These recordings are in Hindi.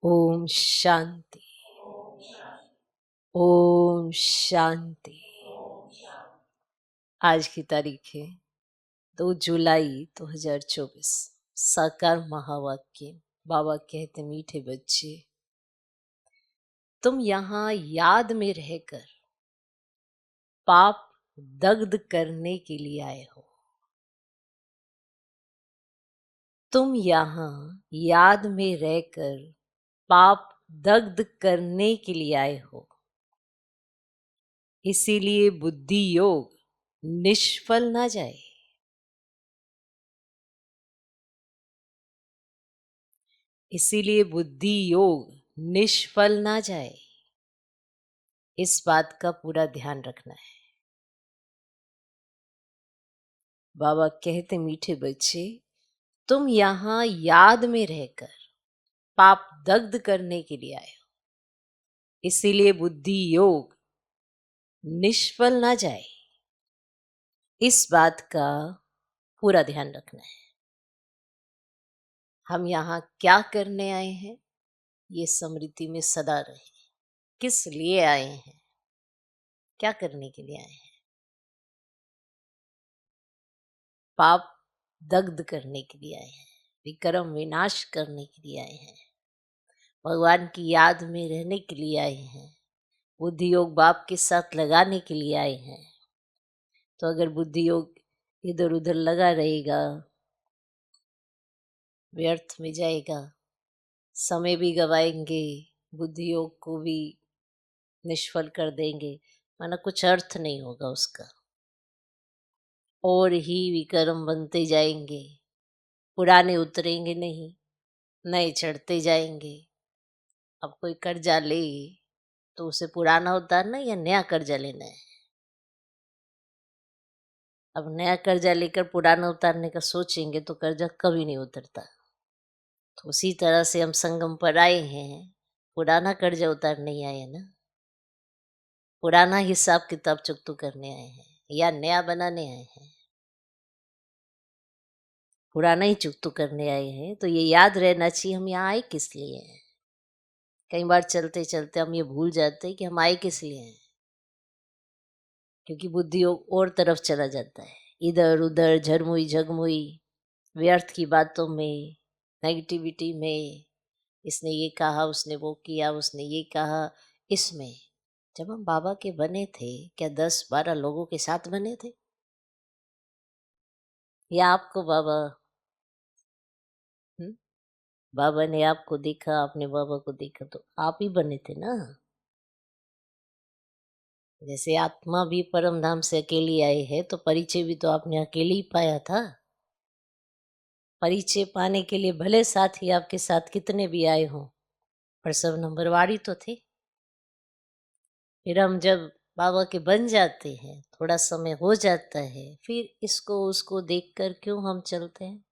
ओम शांति। ओम शांति। आज की तारीख है 2 जुलाई 2024। साकार महावाक्य। बाबा कहते, मीठे बच्चे, तुम यहाँ याद में रहकर पाप दग्ध करने के लिए आए हो। तुम यहाँ याद में रहकर पाप दग्ध करने के लिए आए हो। इसीलिए बुद्धि योग निष्फल ना जाए। इसीलिए बुद्धि योग निष्फल ना जाए। इस बात का पूरा ध्यान रखना है। बाबा कहते, मीठे बच्चे, तुम यहाँ याद में रहकर पाप दग्ध करने के लिए आए हो। इसीलिए बुद्धि योग निष्फल ना जाए। इस बात का पूरा ध्यान रखना है। हम यहाँ क्या करने आए हैं, ये स्मृति में सदा रहे। किस लिए आए हैं, क्या करने के लिए आए हैं? पाप दग्ध करने के लिए आए हैं, विक्रम विनाश करने के लिए आए हैं, भगवान की याद में रहने के लिए आए हैं, बुद्धि योग बाप के साथ लगाने के लिए आए हैं। तो अगर बुद्धि योग इधर उधर लगा रहेगा, व्यर्थ में जाएगा, समय भी गवाएंगे, बुद्धि योग को भी निष्फल कर देंगे, माना कुछ अर्थ नहीं होगा उसका। और ही विक्रम बनते जाएंगे, पुराने उतरेंगे नहीं, नए चढ़ते जाएंगे। अब कोई कर्जा ले तो उसे पुराना उतारना या नया कर्जा लेना है? अब नया कर्जा लेकर पुराना उतारने का सोचेंगे तो कर्जा कभी नहीं उतरता। तो उसी तरह से हम संगम पर आए हैं, पुराना कर्जा उतार नहीं आए ना, पुराना हिसाब किताब चुकता करने आए हैं या नया बनाने आए हैं? पुराना ही चुकता करने आए हैं। तो ये याद रहना चाहिए, हम यहाँ आए किस लिए हैं। कई बार चलते चलते हम ये भूल जाते हैं कि हम आए किस लिए हैं, क्योंकि बुद्धि और तरफ चला जाता है, इधर उधर झरमुई झगमुई व्यर्थ की बातों में, नेगेटिविटी में। इसने ये कहा, उसने वो किया, उसने ये कहा। इसमें जब हम बाबा के बने थे, क्या 10-12 लोगों के साथ बने थे, या आपको बाबा बाबा ने आपको देखा, आपने बाबा को देखा, तो आप ही बने थे ना। जैसे आत्मा भी परम धाम से अकेली आई है, तो परिचय भी तो आपने अकेले ही पाया था। परिचय पाने के लिए भले साथी आपके साथ कितने भी आए हों, पर सब नंबरवार ही तो थे। फिर हम जब बाबा के बन जाते हैं, थोड़ा समय हो जाता है, फिर इसको उसको देखकर क्यों हम चलते हैं?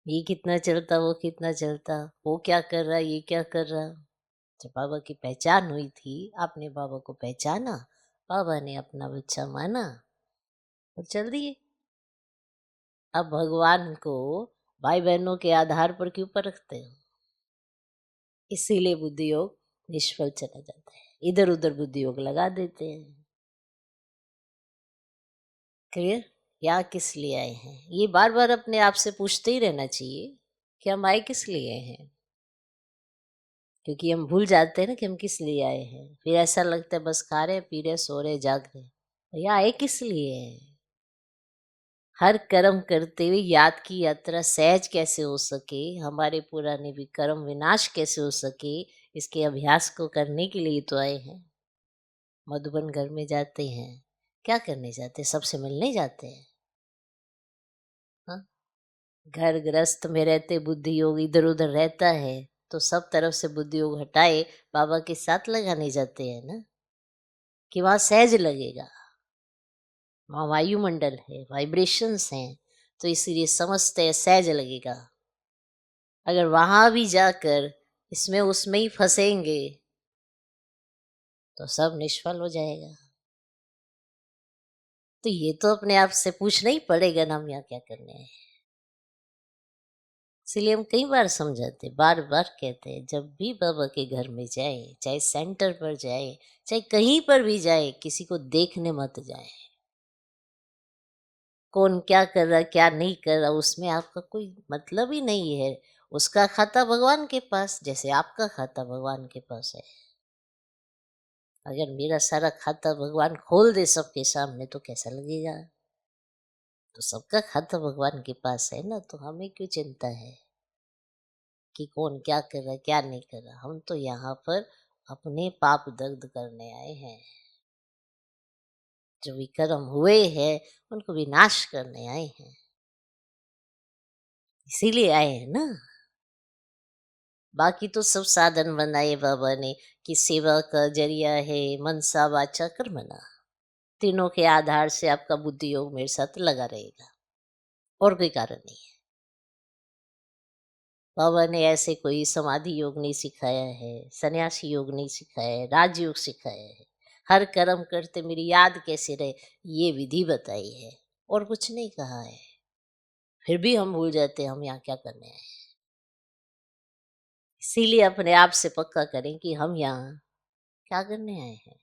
ये कितना चलता, वो कितना चलता, वो क्या कर रहा, ये क्या कर रहा। जब बाबा की पहचान हुई थी, आपने बाबा को पहचाना, बाबा ने अपना बच्चा माना और चल दिए। अब भगवान को भाई बहनों के आधार पर क्यों परखते हो? इसीलिए बुद्धि योग निष्फल चला जाता है, इधर उधर बुद्धि योग लगा देते हैं। क्लियर? यहाँ किस लिए आए हैं, ये बार बार अपने आप से पूछते ही रहना चाहिए कि हम आए किस लिए हैं। क्योंकि हम भूल जाते हैं ना कि हम किस लिए आए हैं। फिर ऐसा लगता है बस खा रहे पी रहे सो रहे जाग रहे, यहाँ आए किस लिए हैं? हर कर्म करते हुए याद की यात्रा सहज कैसे हो सके, हमारे पुराने भी कर्म विनाश कैसे हो सके, इसके अभ्यास को करने के लिए तो आए हैं। मधुबन घर में जाते हैं, क्या करने जाते हैं? सबसे मिलने जाते हैं। हाँ, घर गृहस्थ में रहते बुद्धि योग इधर उधर रहता है, तो सब तरफ से बुद्धि योग हटाए बाबा के साथ लगाने जाते हैं ना, कि वहाँ सहज लगेगा। वहाँ वायुमंडल है, वाइब्रेशंस हैं, तो इसीलिए समझते हैं सहज लगेगा। अगर वहां भी जाकर इसमें उसमें ही फंसेंगे तो सब निष्फल हो जाएगा। तो ये तो अपने आप से पूछना ही पड़ेगा ना, हम यहाँ क्या करने हैं। इसलिए हम कई बार समझाते, बार बार कहते हैं, जब भी बाबा के घर में जाए, चाहे सेंटर पर जाए, चाहे कहीं पर भी जाए, किसी को देखने मत जाए। कौन क्या कर रहा क्या नहीं कर रहा उसमें आपका कोई मतलब ही नहीं है। उसका खाता भगवान के पास, जैसे आपका खाता भगवान के पास है। अगर मेरा सारा खाता भगवान खोल दे सबके सामने तो कैसा लगेगा। तो सबका खाता भगवान के पास है ना, तो हमें क्यों चिंता है कि कौन क्या कर रहा है क्या नहीं कर रहा। हम तो यहाँ पर अपने पाप दग्ध करने आए हैं। जो विकर्म हुए हैं उनको विनाश करने आए हैं, इसीलिए आए हैं ना। बाकी तो सब साधन बनाए बाबा ने कि सेवा का जरिया है, मनसा वाचा कर्मणा। तीनों के आधार से आपका बुद्धि योग मेरे साथ लगा रहेगा, और कोई कारण नहीं है। बाबा ने ऐसे कोई समाधि योग नहीं सिखाया है, सन्यासी योग नहीं सिखाया है, राजयोग सिखाया है। हर कर्म करते मेरी याद कैसे रहे, ये विधि बताई है, और कुछ नहीं कहा है। फिर भी हम भूल जाते हैं हम यहाँ क्या करने आए। इसीलिए अपने आप से पक्का करें कि हम यहाँ क्या करने आए हैं।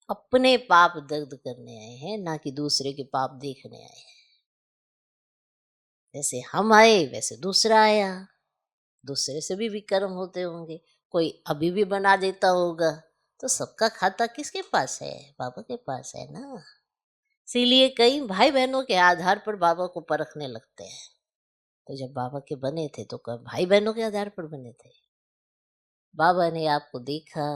अपने पाप दर्द करने आए हैं, ना कि दूसरे के पाप देखने आए हैं। जैसे हम आए वैसे दूसरा आया, दूसरे से भी विकर्म होते होंगे, कोई अभी भी बना देता होगा। तो सबका खाता किसके पास है, बाबा के पास है ना। इसीलिए कई भाई बहनों के आधार पर बाबा को परखने लगते हैं। तो जब बाबा के बने थे तो कब भाई बहनों के आधार पर बने थे। बाबा ने आपको देखा,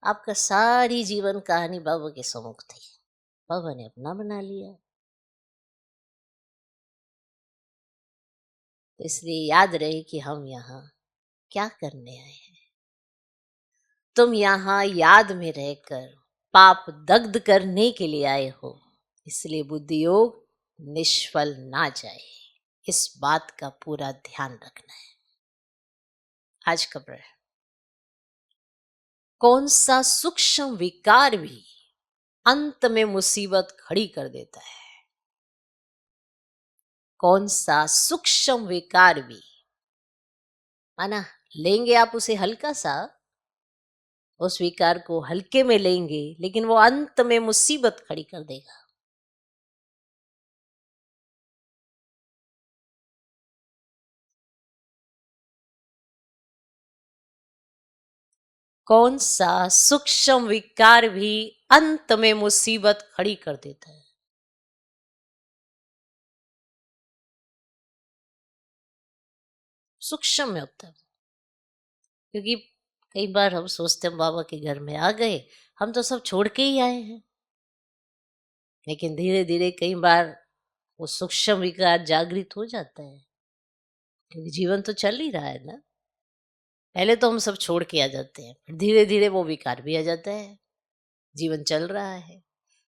आपका सारी जीवन कहानी बाबा के सम्मुख थी, बाबा ने अपना बना लिया। तो इसलिए याद रहे कि हम यहाँ क्या करने आए हैं। तुम यहाँ याद में रहकर पाप दग्ध करने के लिए आए हो, इसलिए बुद्धि योग निष्फल ना जाए, इस बात का पूरा ध्यान रखना है। आज का प्रश्न, कौन सा सूक्ष्म विकार भी अंत में मुसीबत खड़ी कर देता है। कौन सा सूक्ष्म विकार भी, माना लेंगे आप उसे हल्का सा, उस विकार को हल्के में लेंगे, लेकिन वो अंत में मुसीबत खड़ी कर देगा। कौन सा सूक्ष्म विकार भी अंत में मुसीबत खड़ी कर देता है। सूक्ष्म में होता है, क्योंकि कई बार हम सोचते हैं बाबा के घर में आ गए, हम तो सब छोड़ के ही आए हैं। लेकिन धीरे धीरे कई बार वो सूक्ष्म विकार जागृत हो जाता है, क्योंकि जीवन तो चल ही रहा है ना। पहले तो हम सब छोड़ के आ जाते हैं, फिर धीरे धीरे वो विकार भी आ जाता है, जीवन चल रहा है।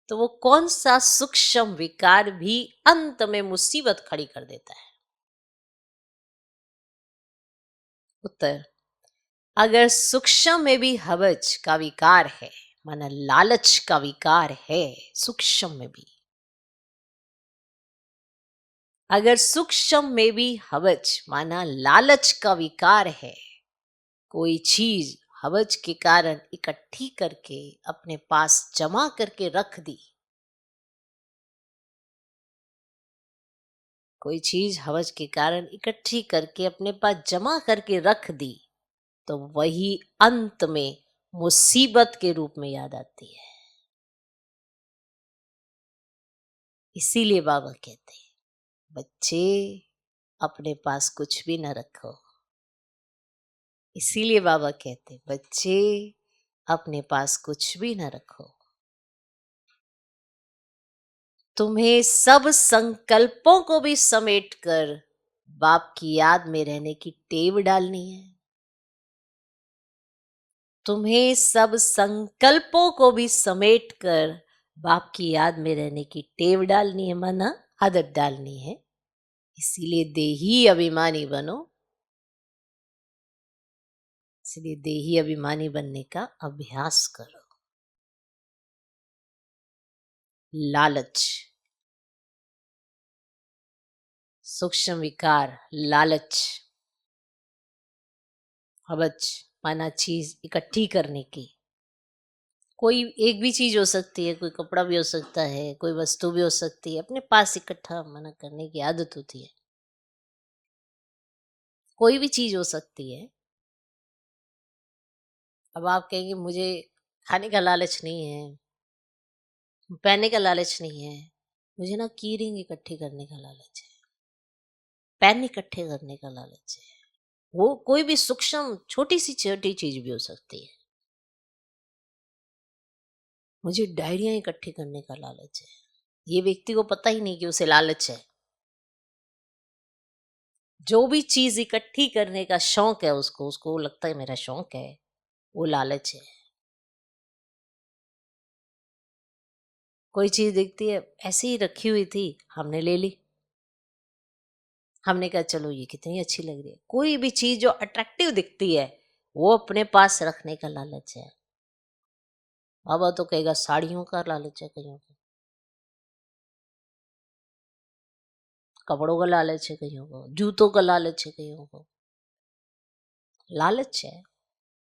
तो वो कौन सा सूक्ष्म विकार भी अंत में मुसीबत खड़ी कर देता है। उत्तर, अगर सूक्ष्म में भी हवज का विकार है, माना लालच का विकार है, सूक्ष्म में भी, अगर सूक्ष्म में भी हवज माना लालच का विकार है, कोई चीज हवज के कारण इकट्ठी करके अपने पास जमा करके रख दी, कोई चीज हवज के कारण इकट्ठी करके अपने पास जमा करके रख दी, तो वही अंत में मुसीबत के रूप में याद आती है। इसीलिए बाबा कहते हैं, बच्चे अपने पास कुछ भी न रखो। इसीलिए बाबा कहते हैं, बच्चे अपने पास कुछ भी न रखो। तुम्हें सब संकल्पों को भी समेट कर बाप की याद में रहने की टेव डालनी है। तुम्हें सब संकल्पों को भी समेट कर बाप की याद में रहने की टेव डालनी है, माना आदत डालनी है। इसीलिए देही अभिमानी बनो। इसलिए देही अभिमानी बनने का अभ्यास करो। लालच सूक्ष्म विकार, लालच, हवच, माना चीज इकट्ठी करने की। कोई एक भी चीज हो सकती है, कोई कपड़ा भी हो सकता है, कोई वस्तु भी हो सकती है, अपने पास इकट्ठा मना करने की आदत होती है। कोई भी चीज हो सकती है। अब आप कहेंगे मुझे खाने का लालच नहीं है, पहनने का लालच नहीं है, मुझे ना की रिंग इकट्ठी करने का लालच है, पेन इकट्ठे करने का लालच है। वो कोई भी सूक्ष्म छोटी सी छोटी चीज भी हो सकती है। मुझे डायरियां इकट्ठी करने का लालच है, ये व्यक्ति को पता ही नहीं कि उसे लालच है। जो भी चीज इकट्ठी करने का शौक है उसको उसको लगता है मेरा शौक है, वो लालच है। कोई चीज दिखती है ऐसे ही रखी हुई थी, हमने ले ली, हमने कहा चलो ये कितनी अच्छी लग रही है। कोई भी चीज जो अट्रैक्टिव दिखती है वो अपने पास रखने का लालच है। बाबा तो कहेगा साड़ियों का लालच है, कईयों को कपड़ों का लालच है, कईयों को जूतों का लालच है, कईयों को लालच है।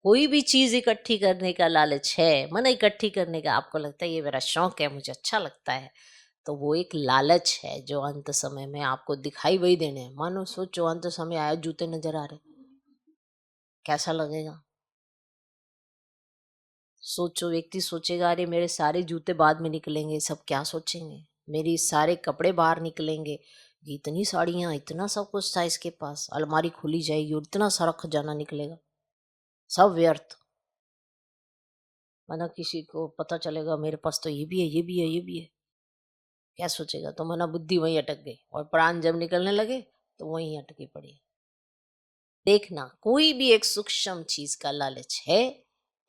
कोई भी चीज इकट्ठी करने का लालच है, मन इकट्ठी करने का, आपको लगता है ये मेरा शौक है, मुझे अच्छा लगता है, तो वो एक लालच है जो अंत समय में आपको दिखाई वही देने हैं। मानो सोचो अंत समय आया, जूते नजर आ रहे, कैसा लगेगा? सोचो, व्यक्ति सोचेगा अरे मेरे सारे जूते बाद में निकलेंगे, सब क्या सोचेंगे, मेरी सारे कपड़े बाहर निकलेंगे, इतनी साड़ियां, इतना सब कुछ था इसके पास, अलमारी खुली जाएगी और इतना सारा खजाना निकलेगा, सब व्यर्थ। मना किसी को पता चलेगा मेरे पास तो ये भी है, ये भी है, ये भी है, क्या सोचेगा? तो मना बुद्धि वहीं अटक गई और प्राण जब निकलने लगे तो वहीं अटकी पड़ी। देखना, कोई भी एक सूक्ष्म चीज का लालच है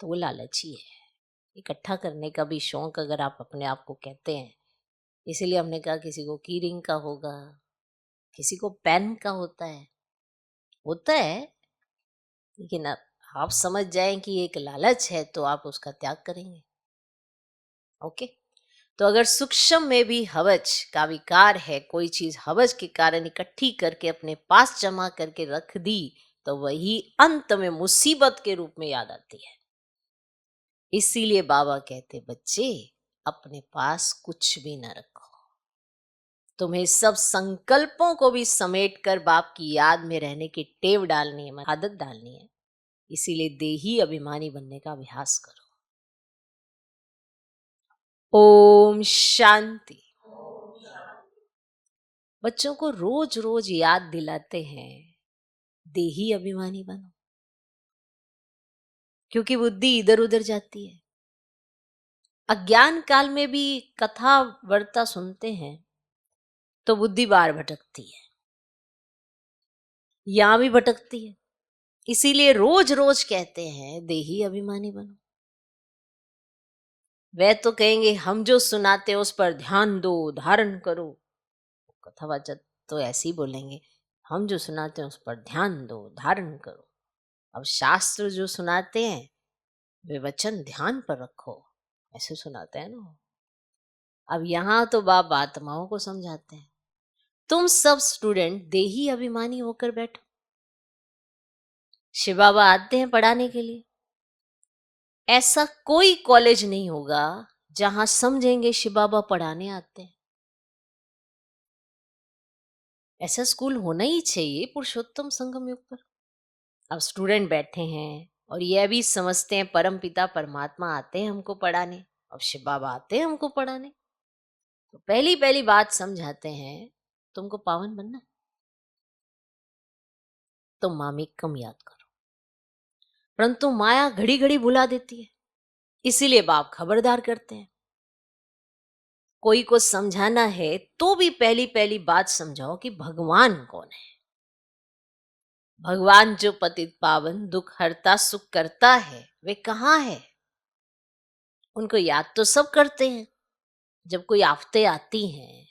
तो वो लालच ही है। इकट्ठा करने का भी शौक अगर आप अपने आप को कहते हैं, इसीलिए हमने कहा किसी को की रिंग का होगा, किसी को पेन का होता है, लेकिन आप समझ जाएं कि एक लालच है तो आप उसका त्याग करेंगे। ओके। तो अगर सूक्ष्म में भी हवच का विकार है, कोई चीज हवच के कारण इकट्ठी करके अपने पास जमा करके रख दी, तो वही अंत में मुसीबत के रूप में याद आती है। इसीलिए बाबा कहते बच्चे अपने पास कुछ भी न रखो, तुम्हें सब संकल्पों को भी समेट कर बाप की याद में रहने की टेव डालनी है, आदत डालनी है। इसीलिए देही अभिमानी बनने का अभ्यास करो। ओम शांति। बच्चों को रोज रोज याद दिलाते हैं देही अभिमानी बनो, क्योंकि बुद्धि इधर उधर जाती है। अज्ञान काल में भी कथा वार्ता सुनते हैं तो बुद्धि बार भटकती है, यहां भी भटकती है। इसीलिए रोज रोज कहते हैं देही अभिमानी बनो। वे तो कहेंगे हम जो सुनाते हैं उस पर ध्यान दो, धारण करो। कथावाचक तो ऐसे ही बोलेंगे, हम जो सुनाते हैं उस पर ध्यान दो, धारण करो। अब शास्त्र जो सुनाते हैं वे वचन ध्यान पर रखो, ऐसे सुनाते हैं ना। अब यहाँ तो बाप आत्माओं को समझाते हैं, तुम सब स्टूडेंट देही अभिमानी होकर बैठो। शिव बाबा आते हैं पढ़ाने के लिए, ऐसा कोई कॉलेज नहीं होगा जहां समझेंगे शिव बाबा पढ़ाने आते हैं। ऐसा स्कूल होना ही चाहिए पुरुषोत्तम संगम युग पर। अब स्टूडेंट बैठे हैं और यह भी समझते हैं परम पिता परमात्मा आते हैं हमको पढ़ाने, अब शिव बाबा आते हैं हमको पढ़ाने। तो पहली पहली बात समझाते हैं, तुमको पावन बनना है तो मामी कम याद करो। परंतु माया घड़ी घड़ी भुला देती है, इसीलिए बाप खबरदार करते हैं। कोई को समझाना है तो भी पहली पहली बात समझाओ कि भगवान कौन है। भगवान जो पतित पावन दुख हरता सुख करता है वे कहाँ है? उनको याद तो सब करते हैं। जब कोई आफतें आती हैं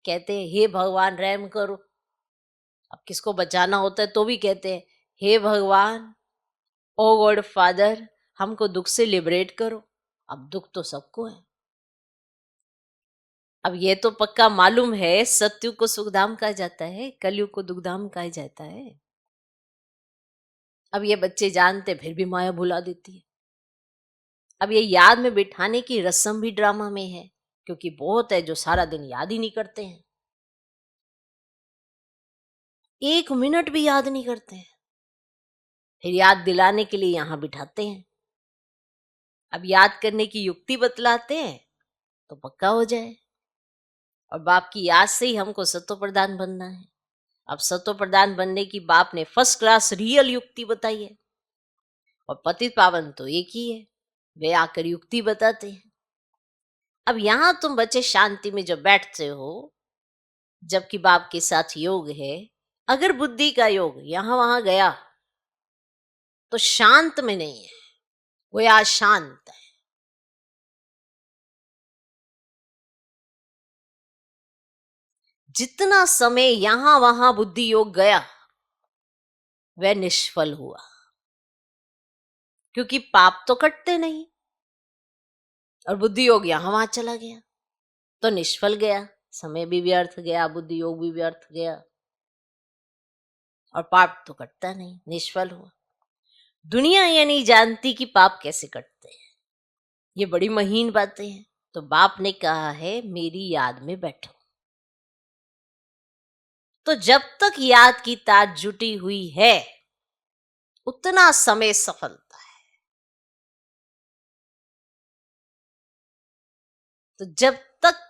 कहते हैं हे भगवान रहम करो। अब किसको बचाना होता है तो भी कहते हैं हे भगवान, ओ गॉड फादर, हमको दुख से लिबरेट करो। अब दुख तो सबको है, अब ये तो पक्का मालूम है, सत्युग को सुखधाम कहा जाता है, कलयुग को दुखधाम कहा जाता है। अब ये बच्चे जानते फिर भी माया भुला देती है। अब ये याद में बिठाने की रस्म भी ड्रामा में है, क्योंकि बहुत है जो सारा दिन याद ही नहीं करते हैं, 1 मिनट भी याद नहीं करते हैं, फिर याद दिलाने के लिए यहां बिठाते हैं। अब याद करने की युक्ति बतलाते हैं तो पक्का हो जाए। और बाप की याद से ही हमको सत्व प्रधान बनना है। अब सत्व प्रधान बनने की बाप ने फर्स्ट क्लास रियल युक्ति बताई है, और पतित पावन तो एक ही है, वे आकर युक्ति बताते हैं। अब यहां तुम बच्चे शांति में जब बैठते हो, जबकि बाप के साथ योग है, अगर बुद्धि का योग यहां वहां गया तो शांत में नहीं है, वो या शांत है। जितना समय यहां वहां बुद्धि योग गया वह निष्फल हुआ, क्योंकि पाप तो कटते नहीं, और बुद्धि योग यहां वहां चला गया तो निष्फल गया, समय भी व्यर्थ गया, बुद्धि योग भी व्यर्थ गया, और पाप तो कटता नहीं, निष्फल हुआ। दुनिया ये नहीं जानती कि पाप कैसे कटते हैं, ये बड़ी महीन बातें हैं। तो बाप ने कहा है मेरी याद में बैठो। तो जब तक याद की तार जुटी हुई है उतना समय सफलता है। तो जब तक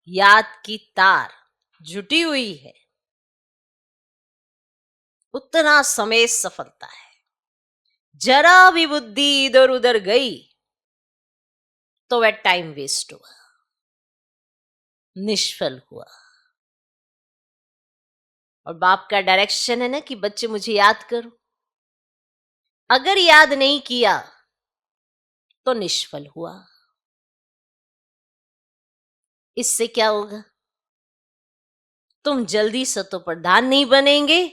याद की तार जुटी हुई है उतना समय सफलता है। जरा भी बुद्धि इधर उधर गई तो वह टाइम वेस्ट हुआ, निष्फल हुआ। और बाप का डायरेक्शन है ना कि बच्चे मुझे याद करो, अगर याद नहीं किया तो निष्फल हुआ। इससे क्या होगा? तुम जल्दी सतो प्रधान नहीं बनेंगे,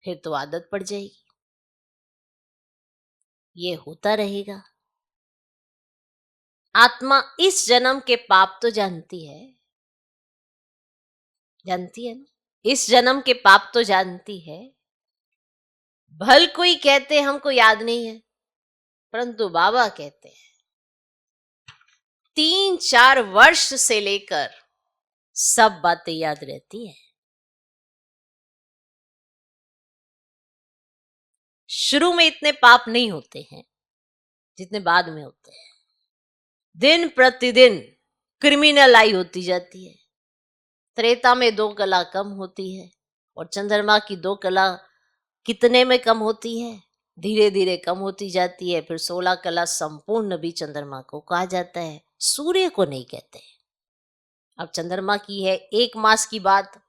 फिर तो आदत पड़ जाएगी, ये होता रहेगा। आत्मा इस जन्म के पाप तो जानती है, जानती है ना, इस जन्म के पाप तो जानती है। भल कोई कहते हमको याद नहीं है, परंतु बाबा कहते हैं 3-4 वर्ष से लेकर सब बातें याद रहती हैं। शुरू में इतने पाप नहीं होते हैं जितने बाद में होते हैं। दिन प्रतिदिन क्रिमिनल होती जाती है। त्रेता में 2 कला कम होती है, और चंद्रमा की 2 कला कितने में कम होती है? धीरे धीरे कम होती जाती है। फिर 16 कला संपूर्ण भी चंद्रमा को कहा जाता है, सूर्य को नहीं कहते। अब चंद्रमा की है 1 मास की बात,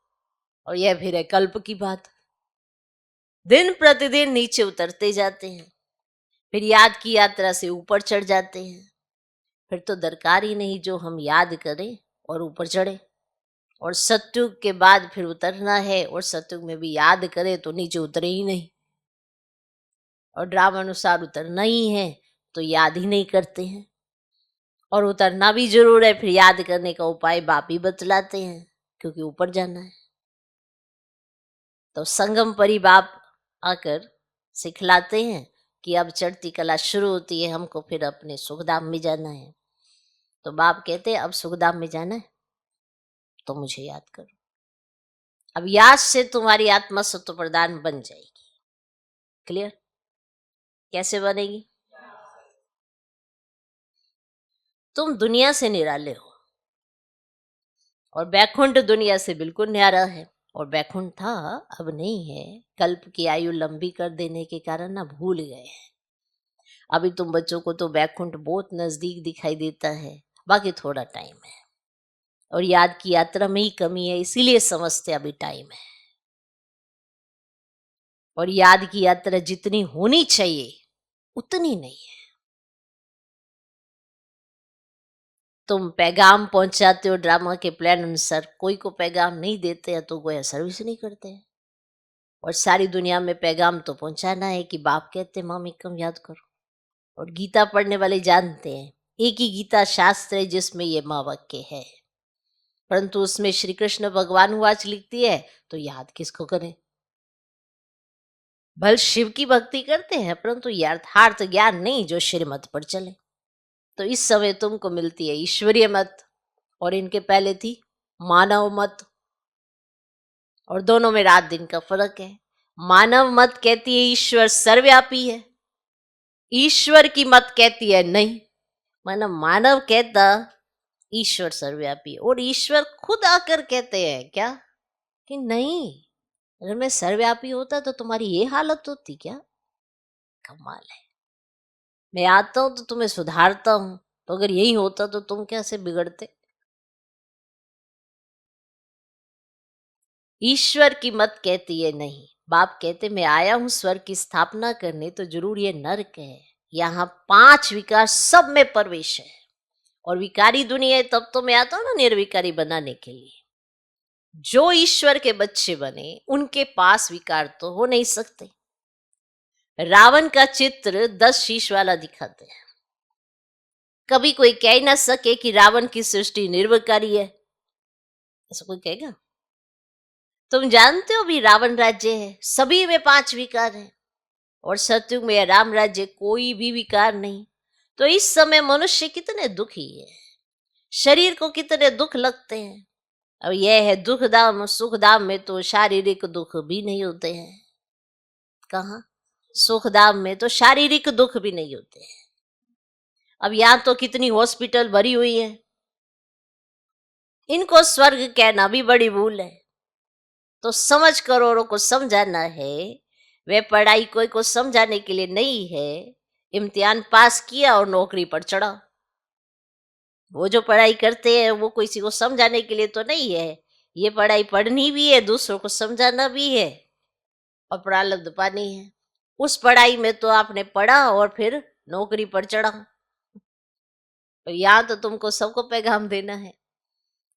और यह फिर है कल्प की बात। दिन प्रतिदिन नीचे उतरते जाते हैं, फिर याद की यात्रा से ऊपर चढ़ जाते हैं। फिर तो दरकार ही नहीं जो हम याद करें और ऊपर चढ़े। और सत्युग के बाद फिर उतरना है, और सत्युग में भी याद करें तो नीचे उतरे ही नहीं, और ड्रामा अनुसार उतरना ही है तो याद ही नहीं करते हैं। और उतरना भी जरूर है, फिर याद करने का उपाय बाप ही बतलाते हैं, क्योंकि ऊपर जाना है। तो संगम परी बाप आकर सिखलाते हैं कि अब चढ़ती कला शुरू होती है, हमको फिर अपने सुखधाम में जाना है। तो बाप कहते हैं अब सुखधाम में जाना है तो मुझे याद करो। अब याद से तुम्हारी आत्मा सत्व प्रधान बन जाएगी। क्लियर? कैसे बनेगी? तुम दुनिया से निराले हो, और बैकुंठ दुनिया से बिल्कुल न्यारा है। और बैकुंठ था, अब नहीं है, कल्प की आयु लंबी कर देने के कारण ना भूल गए हैं। अभी तुम बच्चों को तो बैकुंठ बहुत नजदीक दिखाई देता है, बाकी थोड़ा टाइम है, और याद की यात्रा में ही कमी है, इसीलिए समझते अभी टाइम है। और याद की यात्रा जितनी होनी चाहिए उतनी नहीं है। तुम पैगाम पहुंचाते हो ड्रामा के प्लान अनुसार, कोई को पैगाम नहीं देते हैं तो कोई सर्विस नहीं करते हैं। और सारी दुनिया में पैगाम तो पहुंचाना है कि बाप कहते मामी कम याद करो। और गीता पढ़ने वाले जानते हैं एक ही गीता शास्त्र है जिसमें ये माँ वाक्य है, परंतु उसमें श्री कृष्ण भगवान वाच लिखती है तो याद किसको करें? भल शिव की भक्ति करते हैं परंतु यथार्थ ज्ञान नहीं जो श्रीमत पर चले। तो इस समय तुमको मिलती है ईश्वरीय मत और इनके पहले थी मानव मत, और दोनों में रात दिन का फर्क है। मानव मत कहती है ईश्वर सर्वव्यापी है, ईश्वर की मत कहती है नहीं। मतलब मानव कहता ईश्वर सर्वव्यापी, और ईश्वर खुद आकर कहते हैं क्या कि नहीं, अगर मैं सर्वव्यापी होता तो तुम्हारी ये हालत होती क्या? कमाल है। मैं आता हूं तो तुम्हें सुधारता हूं, तो अगर यही होता तो तुम कैसे बिगड़ते? ईश्वर की मत कहती है नहीं। बाप कहते मैं आया हूं स्वर्ग की स्थापना करने, तो जरूर ये नरक है, यहाँ 5 विकार सब में प्रवेश है। और विकारी दुनिया है तब तो मैं आता हूं ना निर्विकारी बनाने के लिए। जो ईश्वर के बच्चे बने उनके पास विकार तो हो नहीं सकते। रावण का चित्र 10 शीश वाला दिखाते हैं, कभी कोई कह ही ना सके कि रावण की सृष्टि निर्विकारी है, ऐसा कोई कहेगा? तुम जानते हो भी रावण राज्य है, सभी में 5 विकार है, और सतयुग में राम राज्य कोई भी विकार नहीं। तो इस समय मनुष्य कितने दुखी है, शरीर को कितने दुख लगते हैं। अब यह है दुख धाम सुख धाम में तो शारीरिक दुख भी नहीं होते हैं। कहाँ? सुख धाम में तो शारीरिक दुख भी नहीं होते हैं। अब यहाँ तो कितनी हॉस्पिटल भरी हुई है, इनको स्वर्ग कहना भी बड़ी भूल है। तो समझ करोड़ों को समझाना है, वे पढ़ाई कोई को समझाने के लिए नहीं है। इम्तिहान पास किया और नौकरी पर चढ़ा। वो जो पढ़ाई करते हैं वो किसी को समझाने के लिए तो नहीं है, ये पढ़ाई पढ़नी भी है, दूसरों को समझाना भी है, और प्रारब्ध पानी है। उस पढ़ाई में तो आपने पढ़ा और फिर नौकरी पर चढ़ा। तो यहाँ तो तुमको सबको पैगाम देना है,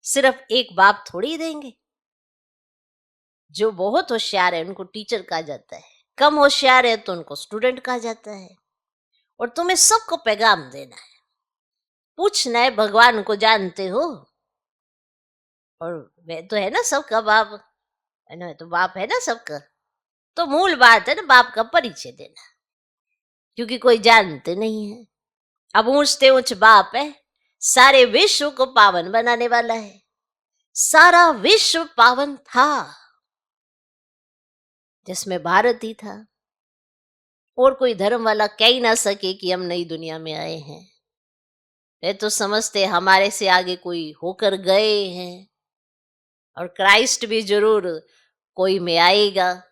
सिर्फ एक बाप थोड़ी देंगे। जो बहुत होशियार है उनको टीचर कहा जाता है, कम होशियार है तो उनको स्टूडेंट कहा जाता है। और तुम्हें सबको पैगाम देना है, पूछना है भगवान को जानते हो? और वे तो है ना सबका बाप, है ना, तो बाप है ना सबका। तो मूल बात है ना बाप का परिचय देना, क्योंकि कोई जानते नहीं है। अब ऊंचते ऊंच बाप है, सारे विश्व को पावन बनाने वाला है। सारा विश्व पावन था जिसमें भारत ही था, और कोई धर्म वाला कह ही ना सके कि हम नई दुनिया में आए हैं। वे तो समझते हमारे से आगे कोई होकर गए हैं, और क्राइस्ट भी जरूर कोई में आएगा,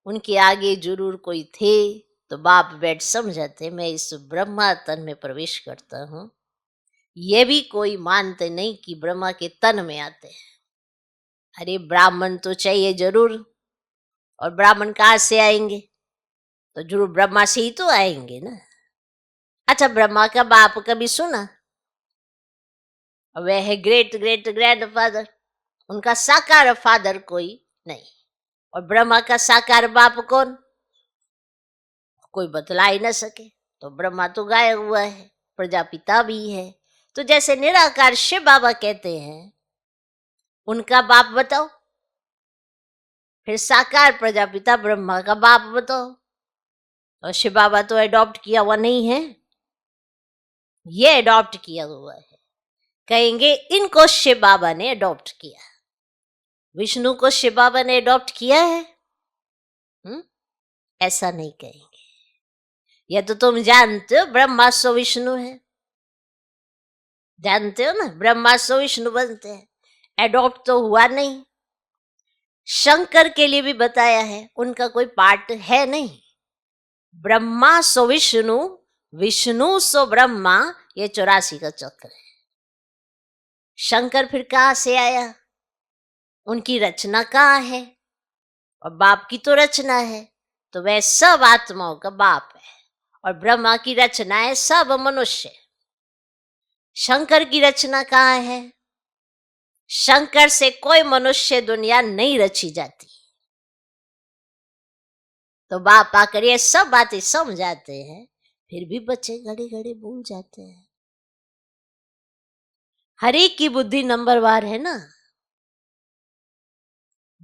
उनके आगे जरूर कोई थे। तो बाप बैठ समझाते मैं इस ब्रह्मा तन में प्रवेश करता हूं। ये भी कोई मानते नहीं कि ब्रह्मा के तन में आते हैं। अरे ब्राह्मण तो चाहिए जरूर, और ब्राह्मण कहाँ से आएंगे? तो जरूर ब्रह्मा से ही तो आएंगे ना। अच्छा, ब्रह्मा का बाप कभी सुना? वह है ग्रेट ग्रेट ग्रैंडफादर, उनका साकार फादर कोई नहीं। और ब्रह्मा का साकार बाप कौन? कोई बतला ही ना सके। तो ब्रह्मा तो गायब हुआ है, प्रजापिता भी है। तो जैसे निराकार शिव बाबा कहते हैं, उनका बाप बताओ, फिर साकार प्रजापिता ब्रह्मा का बाप बताओ। और शिव बाबा तो अडॉप्ट किया हुआ नहीं है, ये अडॉप्ट किया हुआ है। कहेंगे इनको शिव बाबा ने अडॉप्ट किया। विष्णु को शिव बाबा ने अडॉप्ट किया है? ऐसा नहीं कहेंगे। यह तो तुम जानते हो ब्रह्मा सो विष्णु है, जानते हो ना, ब्रह्मा सो विष्णु बनते हैं। एडॉप्ट तो हुआ नहीं। शंकर के लिए भी बताया है, उनका कोई पार्ट है नहीं। ब्रह्मा सो विष्णु, विष्णु सो ब्रह्मा, ये 84 का चक्र है। शंकर फिर कहाँ से आया? उनकी रचना कहाँ है? और बाप की तो रचना है, तो वह सब आत्माओं का बाप है। और ब्रह्मा की रचना है सब मनुष्य। शंकर की रचना कहाँ है? शंकर से कोई मनुष्य दुनिया नहीं रची जाती। तो बाप आकर ये सब बातें समझाते हैं, फिर भी बच्चे घड़ी घड़ी भूल जाते हैं। हर एक की बुद्धि नंबरवार है ना।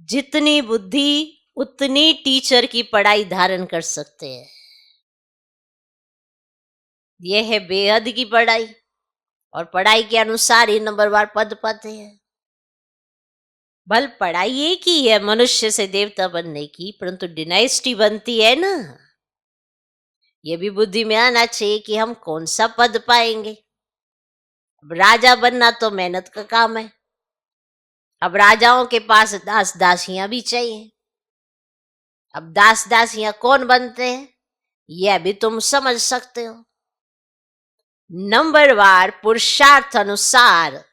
जितनी बुद्धि उतनी टीचर की पढ़ाई धारण कर सकते हैं। यह है बेहद की पढ़ाई, और पढ़ाई के अनुसार ही नंबरवार पद पाते हैं। भल पढ़ाई एक ही है मनुष्य से देवता बनने की, परंतु डिनाइस्टी बनती है ना। ये भी बुद्धि में आना चाहिए कि हम कौन सा पद पाएंगे। अब राजा बनना तो मेहनत का काम है। अब राजाओं के पास दास दासियां भी चाहिए। अब दास दासियां कौन बनते हैं, यह भी तुम समझ सकते हो। नंबरवार पुरुषार्थ अनुसार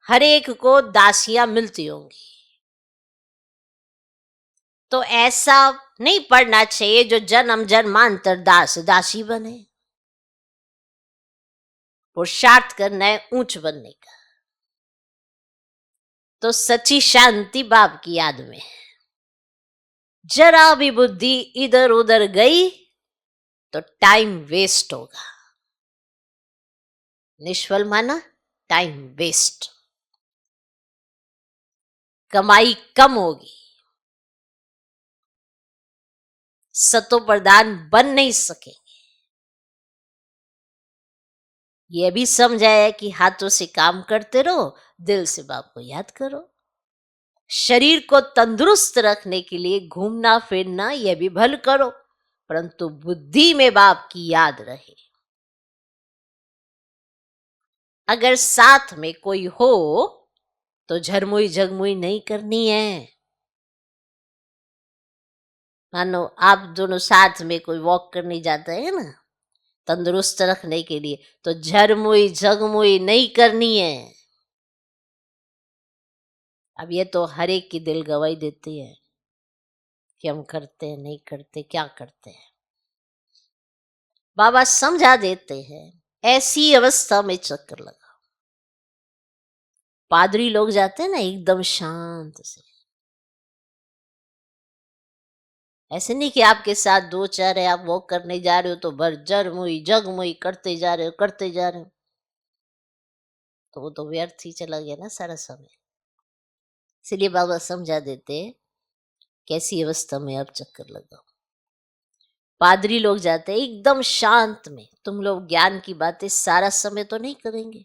हर एक को दासियां मिलती होंगी। तो ऐसा नहीं पढ़ना चाहिए जो जन्म जन्मांतर दास दासी बने। पुरुषार्थ करना है ऊंच बनने का। तो सच्ची शांति बाप की याद में। जरा भी बुद्धि इधर उधर गई तो टाइम वेस्ट होगा। निष्फल माना टाइम वेस्ट, कमाई कम होगी, सतो प्रधान बन नहीं सकेंगे। यह भी समझाया कि हाथों से काम करते रहो, दिल से बाप को याद करो। शरीर को तंदुरुस्त रखने के लिए घूमना फिरना यह भी भल करो, परंतु बुद्धि में बाप की याद रहे। अगर साथ में कोई हो तो झरमुई झगमुई नहीं करनी है। मानो आप दोनों साथ में कोई वॉक करने जाते हैं ना, तंदुरुस्त रखने के लिए, तो झरमुई झगमुई नहीं करनी है। अब ये तो हर एक की दिल गवाही देती है कि हम करते हैं नहीं करते, क्या करते हैं। बाबा समझा देते हैं ऐसी अवस्था में चक्कर लगा। पादरी लोग जाते हैं ना एकदम शांत से, ऐसे नहीं कि आपके साथ दो चार है, आप वॉक करने जा रहे हो तो भर जरमुई जगमुई करते जा रहे हो करते जा रहे हो, तो वो तो व्यर्थ ही चला गया ना सारा समय। इसलिए बाबा समझा देते हैं कैसी अवस्था में आप चक्कर लगाओ। पादरी लोग जाते हैं एकदम शांत में, तुम लोग ज्ञान की बातें सारा समय तो नहीं करेंगे।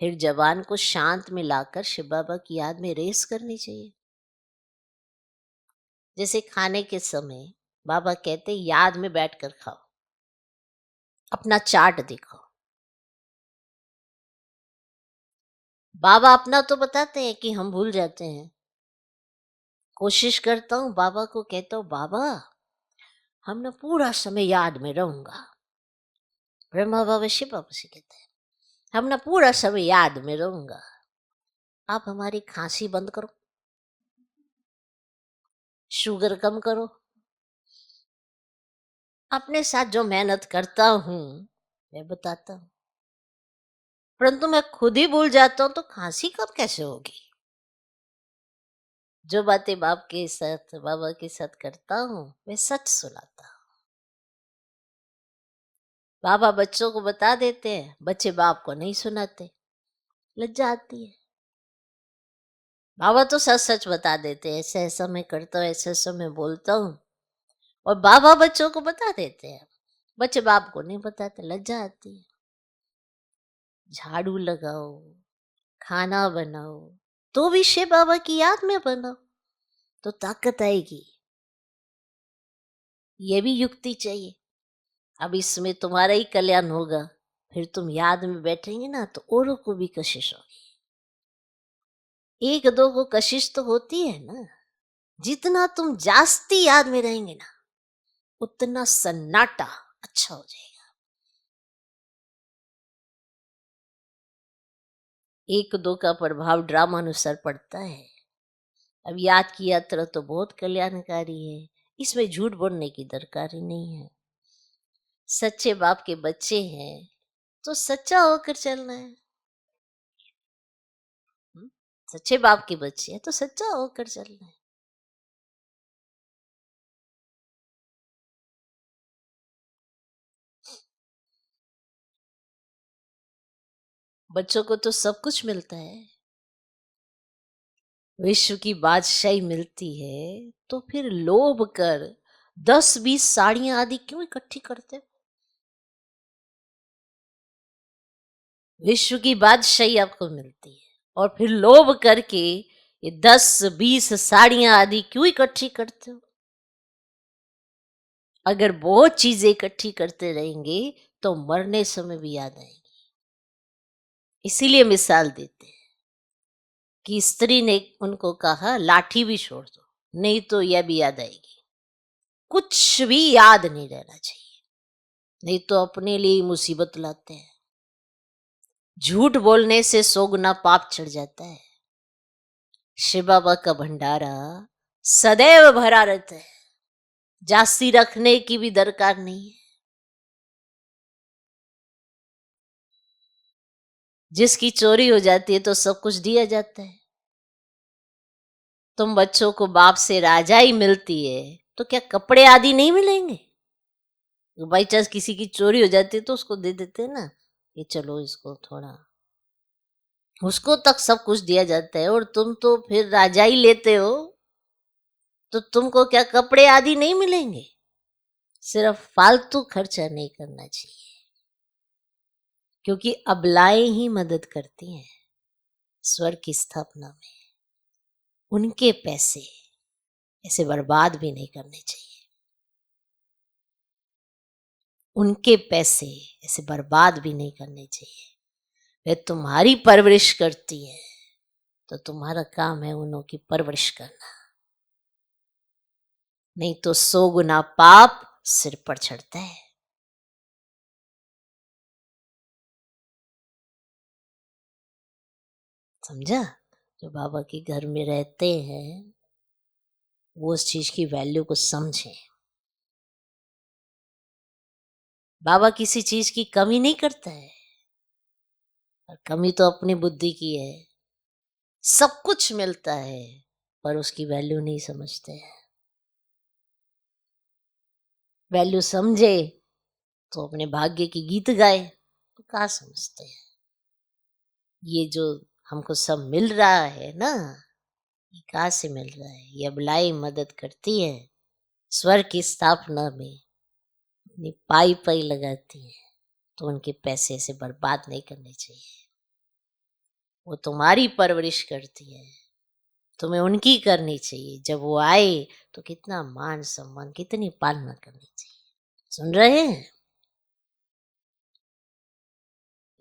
फिर जवान को शांत में लाकर शिव बाबा की याद में रेस करनी चाहिए। जैसे खाने के समय बाबा कहते याद में बैठकर खाओ, अपना चार्ट देखो। बाबा अपना तो बताते हैं कि हम भूल जाते हैं। कोशिश करता हूँ बाबा को कहता हूँ, बाबा हम ना पूरा समय याद में रहूंगा। ब्रह्मा बाबा शिव बाबा से कहते हैं हम ना पूरा समय याद में रहूंगा, आप हमारी खांसी बंद करो, शुगर कम करो। अपने साथ जो मेहनत करता हूं मैं बताता हूं, परंतु मैं खुद ही भूल जाता हूं तो खांसी कब कैसे होगी। जो बातें बाप के साथ बाबा के साथ करता हूं मैं सच सुनाता हूं। बाबा बच्चों को बता देते हैं, बच्चे बाप को नहीं सुनाते, लज्जा आती है। बाबा तो सच सच बता देते हैं, ऐसा ऐसा मैं करता हूँ, ऐसा ऐसा मैं बोलता हूँ, और बाबा बच्चों को बता देते हैं। बच्चे बाप को नहीं बताते, लज्जा आती है। झाड़ू लगाओ, खाना बनाओ, तो भी शिव बाबा की याद में बनाओ तो ताकत आएगी। ये भी युक्ति चाहिए। अब इसमें तुम्हारा ही कल्याण होगा, फिर तुम याद में बैठेंगे ना तो औरों को भी कशिश होगी। एक दो को कशिश तो होती है ना। जितना तुम जास्ती याद में रहेंगे ना उतना सन्नाटा अच्छा हो जाएगा। एक दो का प्रभाव ड्रामा अनुसार पड़ता है। अब याद की यात्रा तो बहुत कल्याणकारी है, इसमें झूठ बोलने की दरकार ही नहीं है। सच्चे बाप के बच्चे हैं तो सच्चा होकर चलना है। हम्म? सच्चे बाप के बच्चे हैं तो सच्चा होकर चलना है। बच्चों को तो सब कुछ मिलता है, विश्व की बादशाही मिलती है तो फिर लोभ कर 10-20 साड़ियां आदि क्यों इकट्ठी करते हो? विश्व की बादशाही आपको मिलती है और फिर लोभ करके ये 10-20 साड़ियां आदि क्यों इकट्ठी करते हो? अगर बहुत चीजें इकट्ठी करते रहेंगे तो मरने समय भी याद आएगी। इसीलिए मिसाल देते हैं कि स्त्री ने उनको कहा लाठी भी छोड़ दो, नहीं तो यह भी याद आएगी। कुछ भी याद नहीं रहना चाहिए, नहीं तो अपने लिए ही मुसीबत लाते हैं। झूठ बोलने से 100 गुना पाप चढ़ जाता है। शिव बाबा का भंडारा सदैव भरा रहता है, जास्ती रखने की भी दरकार नहीं है। जिसकी चोरी हो जाती है तो सब कुछ दिया जाता है। तुम बच्चों को बाप से राजाई मिलती है तो क्या कपड़े आदि नहीं मिलेंगे? तो बाई चांस किसी की चोरी हो जाती है तो उसको दे देते हैं ना, ये चलो इसको थोड़ा, उसको तक सब कुछ दिया जाता है। और तुम तो फिर राजाई लेते हो तो तुमको क्या कपड़े आदि नहीं मिलेंगे? सिर्फ फालतू खर्चा नहीं करना चाहिए, क्योंकि अबलाएं ही मदद करती हैं स्वर्ग की स्थापना में। उनके पैसे ऐसे बर्बाद भी नहीं करने चाहिए। उनके पैसे ऐसे बर्बाद भी नहीं करने चाहिए। वे तुम्हारी परवरिश करती है तो तुम्हारा काम है उन्हों की परवरिश करना, नहीं तो 100 गुना पाप सिर पर चढ़ता है। समझा? जो बाबा के घर में रहते हैं वो उस चीज की वैल्यू को समझें। बाबा किसी चीज की कमी नहीं करता है, और कमी तो अपनी बुद्धि की है। सब कुछ मिलता है पर उसकी वैल्यू नहीं समझते हैं। वैल्यू समझे तो अपने भाग्य की गीत गाए, तो कहाँ समझते हैं। ये जो हमको सब मिल रहा है ना, ये कहाँ से मिल रहा है? ये अबलाई मदद करती है स्वर्ग की स्थापना में, अपनी पाई पाई लगाती है, तो उनके पैसे से बर्बाद नहीं करने चाहिए। वो तुम्हारी परवरिश करती है, तुम्हें उनकी करनी चाहिए। जब वो आए तो कितना मान सम्मान, कितनी पालना करनी चाहिए। सुन रहे हैं?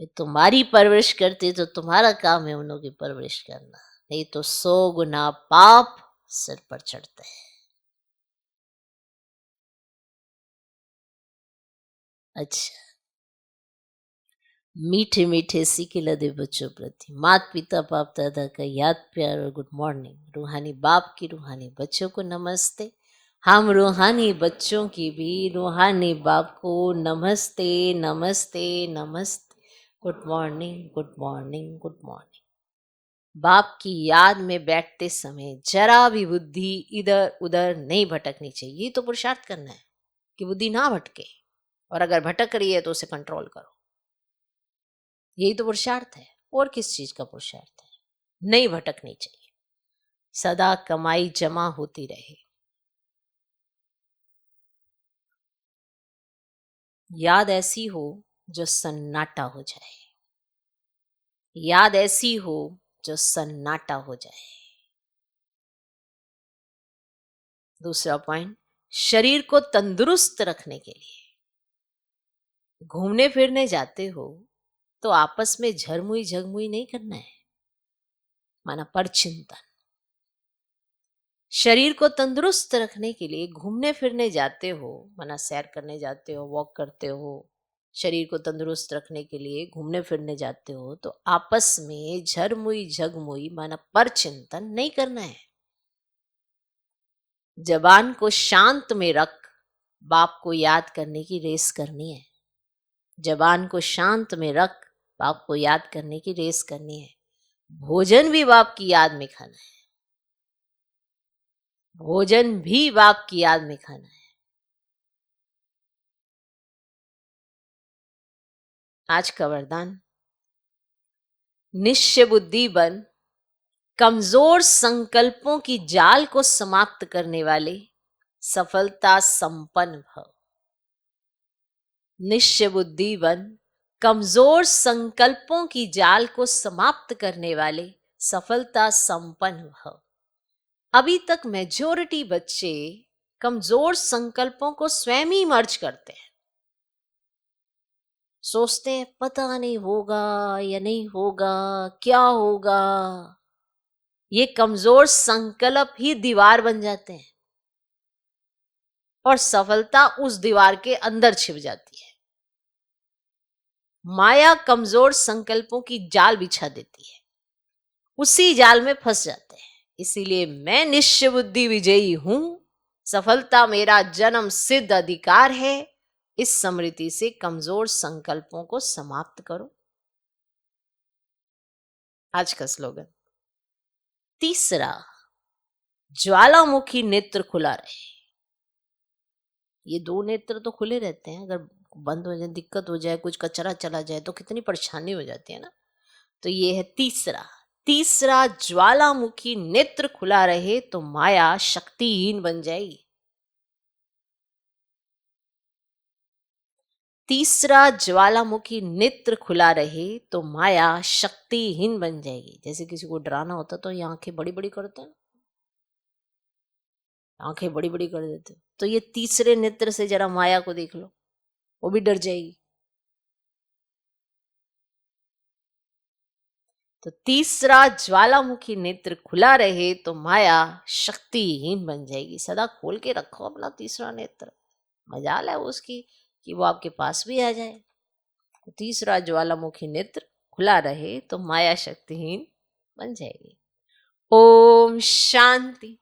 ये तुम्हारी परवरिश करती तो तुम्हारा काम है उन्हों की परवरिश करना, नहीं तो 100 गुना पाप सिर पर चढ़ते हैं। अच्छा, मीठे मीठे सीखे लदे बच्चों प्रति माता पिता बाप दादा का याद प्यार और गुड मॉर्निंग। रूहानी बाप की रूहानी बच्चों को नमस्ते। हम रूहानी बच्चों की भी रूहानी बाप को नमस्ते नमस्ते नमस्ते। Good morning good morning good morning. बाप की याद में बैठते समय जरा भी बुद्धि इधर उधर नहीं भटकनी चाहिए। ये तो पुरुषार्थ करना है कि बुद्धि ना भटके, और अगर भटक रही है तो उसे कंट्रोल करो। यही तो पुरुषार्थ है, और किस चीज का पुरुषार्थ है? नहीं भटकनी चाहिए, सदा कमाई जमा होती रहे। याद ऐसी हो जो सन्नाटा हो जाए, याद ऐसी हो जो सन्नाटा हो जाए। दूसरा पॉइंट, शरीर को तंदुरुस्त रखने के लिए घूमने फिरने जाते हो तो आपस में झरमुई झगमुई नहीं करना है, माना पर चिंतन। शरीर को तंदुरुस्त रखने के लिए घूमने फिरने जाते हो, माना सैर करने जाते हो, वॉक करते हो, शरीर को तंदुरुस्त रखने के लिए घूमने फिरने जाते हो, तो आपस में झरमुई झगमुई माना पर चिंतन नहीं करना है। जबान को शांत में रख बाप को याद करने की रेस करनी है। जबान को शांत में रख बाप को याद करने की रेस करनी है। भोजन भी बाप की याद में खाना है, भोजन भी बाप की याद में खाना है। आज का वरदान, निश्चय बुद्धि बन, कमजोर संकल्पों की जाल को समाप्त करने वाले सफलता संपन्न भव। निश्चय बुद्धि बन, कमजोर संकल्पों की जाल को समाप्त करने वाले सफलता संपन्न भव। अभी तक मेजॉरिटी बच्चे कमजोर संकल्पों को स्वयं ही मर्ज करते हैं। सोचते हैं पता नहीं होगा या नहीं होगा, क्या होगा। ये कमजोर संकल्प ही दीवार बन जाते हैं और सफलता उस दीवार के अंदर छिप जाती है। माया कमजोर संकल्पों की जाल बिछा देती है, उसी जाल में फंस जाते हैं। इसीलिए मैं निश्चय बुद्धि विजयी हूं, सफलता मेरा जन्म सिद्ध अधिकार है। इस स्मृति से कमजोर संकल्पों को समाप्त करो। आज का स्लोगन। तीसरा, ज्वालामुखी नेत्र खुला रहे। ये दो नेत्र तो खुले रहते हैं, अगर बंद हो जाए, दिक्कत हो जाए, कुछ कचरा चला जाए तो कितनी परेशानी हो जाती है ना। तो ये है तीसरा, ज्वालामुखी नेत्र खुला रहे तो माया शक्तिहीन बन जाएगी। तीसरा, ज्वालामुखी नेत्र खुला रहे तो माया शक्तिहीन बन जाएगी। जैसे किसी को डराना होता तो ये आंखें बड़ी बड़ी करते हैं, आंखें बड़ी बड़ी कर देते। तो ये तीसरे नेत्र से जरा माया को देख लो, वो भी डर जाएगी। तो तीसरा, ज्वालामुखी नेत्र खुला रहे तो माया शक्तिहीन बन जाएगी। सदा खोल के रखो अपना तीसरा नेत्र, मजाल है उसकी कि वो आपके पास भी आ जाए। तो तीसरा ज्वालामुखी नेत्र खुला रहे तो माया शक्तिहीन बन जाएगी। ओम शांति।